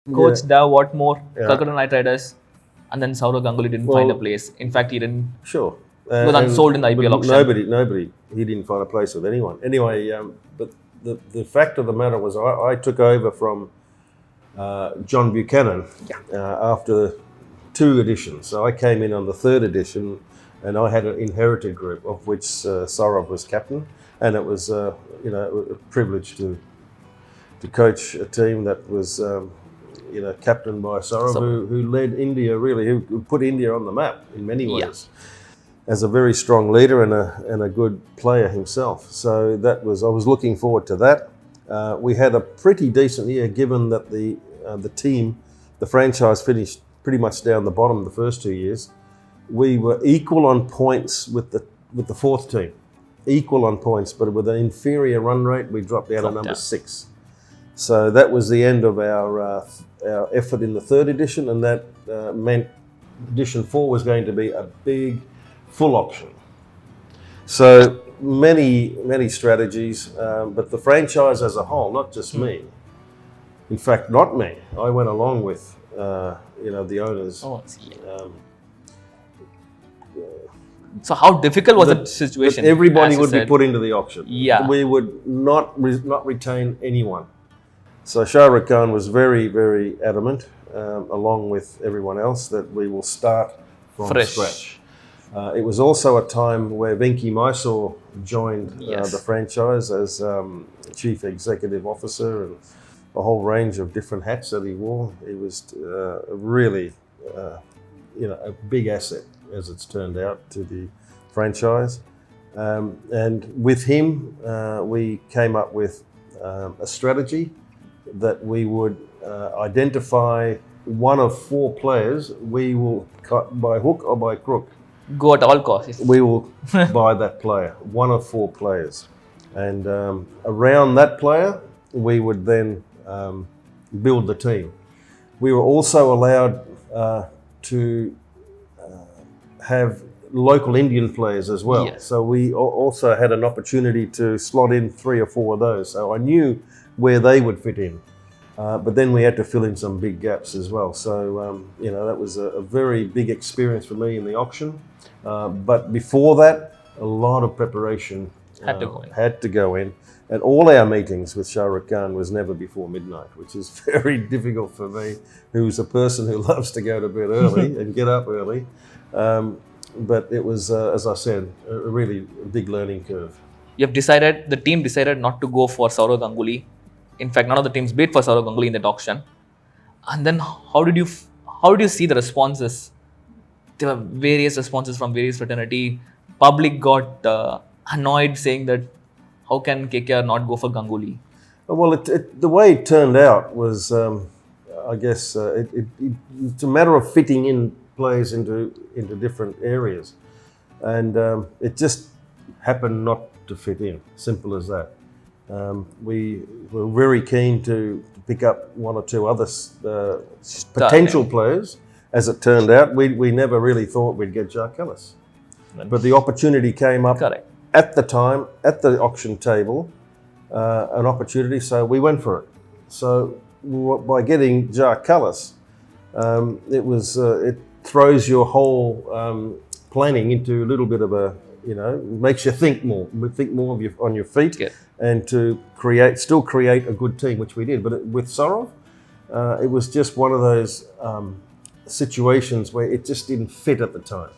Coach Dav Whatmore, Yeah. Kolkata Knight Riders, and then Sourav Ganguly didn't find a place. In fact, he didn't. Sure. He was unsold in the IPL auction. Nobody, he didn't find a place with anyone. Anyway, but the fact of the matter was I took over from John Buchanan after 2 editions. So I came in on the 3rd edition, and I had an inherited group of which Sourav was captain, and it was a privilege to coach a team that was captained by Sourav, who led India really, who put India on the map in many ways, as a very strong leader and a good player himself. So I was looking forward to that. We had a pretty decent year, given that the franchise finished pretty much down the bottom the first 2 years. We were equal on points with the 4th team, equal on points, but with an inferior run rate, we dropped down to number 6. So that was the end of our effort in the 3rd edition, and that meant edition 4 was going to be a big, full auction. So many strategies, but the franchise as a whole, not just me. In fact, not me. I went along with the owners. So how difficult was that situation? Everybody would be put into the auction. Yeah. We would not retain anyone. So Shah Rukh Khan was very, very adamant, along with everyone else, that we will start from scratch. It was also a time where Venki Mysore joined the franchise as Chief Executive Officer, and a whole range of different hats that he wore. He was really a big asset, as it's turned out, to the franchise. And with him, we came up with a strategy that we would identify one of 4 players we will cut by hook or by crook. Go at all costs. We will buy that player, one of 4 players. And around that player, we would then build the team. We were also allowed to have local Indian players as well. Yes. So we also had an opportunity to slot in 3 or 4 of those. So I knew where they would fit in. But then we had to fill in some big gaps as well. So, that was a very big experience for me in the auction. But before that, a lot of preparation had to go in. And all our meetings with Shah Rukh Khan was never before midnight, which is very difficult for me, who's a person who loves to go to bed early and get up early. But it was, as I said, a really big learning curve. The team decided not to go for Sourav Ganguly. In fact, none of the teams bid for Sourav Ganguly in that auction. And then how did you see the responses? There were various responses from various fraternity. Public got annoyed, saying that how can KKR not go for Ganguly? Well, the way it turned out was, I guess, it's a matter of fitting in players into different areas. And it just happened not to fit in, simple as that. We were very keen to pick up 1 or 2 other potential players. As it turned out, we never really thought we'd get Jar Kallis. But the opportunity came up at the time, at the auction table, an opportunity, so we went for it. So by getting Jar Kallis, it throws your whole planning into a little bit of a, makes you think more on your feet, and to still create a good team, which we did. But with Sourav, it was just one of those situations where it just didn't fit at the time.